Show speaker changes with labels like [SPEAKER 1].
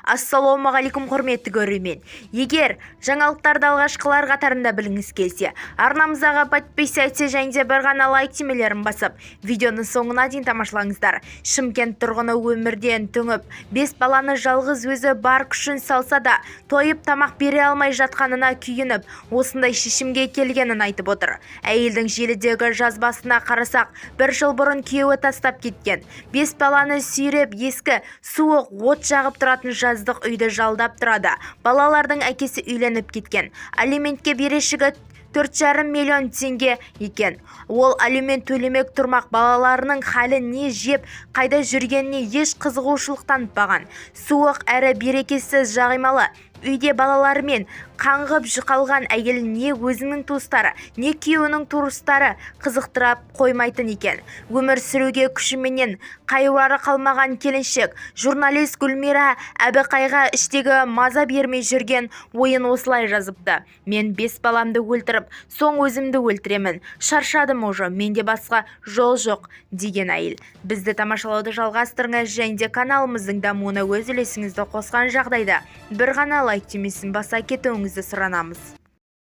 [SPEAKER 1] Ассалаумағалейкум құрметті көрермен. Егер жаңалықтарды алғашқылар қатарында біліңіз келсе, арнамызға подписаться және де бір ғана лайк темелерін басып, видеоны соңына дейін тамашалаңыздар. Шымкент тұрғыны өмірден түңіп, 5 баланы жалғыз өзі бар күшін салса да, тойып тамақ бере алмай жатқанына күйініп, осындай шешімге келгенін айтып отыр. Әйелдің желідегі жазбасына қарасақ, 1 жыл бұрын күйеуі тастап кеткен. 5 баланы сүйреп ескі суық от жағып тұратын жаздық үйді жалдап тұрады. Балалардың әкесі үйленіп кеткен. Алиментке берешігі 4,5 миллион теңге екен. Ол алимент төлемек тұрмақ, балаларының халі не, жеп қайда жүргеніне еш қызығушылық танытпаған. Суық әрі берекесіз жағималы үйде балаларымен қаңғып қалған әйел не өзінің туыстары, не күйеуінің туыстары қызықтырап қоймайтын екен. Өмір сүруге күшіменен қайуары қалмаған келіншек журналист Гүлмира Әбіқайға іштегі маза бермей жүрген ойын осылай жазыпты. Мен 5 баламды өлтіріп, соң өзімді өлтіремін. Шаршадым уже, менде басқа жол жоқ, деген әйел. Бізді тамашалауды жалғастырыңыз және де каналымыздың дамуына өз үлесіңізді қосқан жағдайда бір ғана лайк түймесін баса кетуіңізді сұранамыз.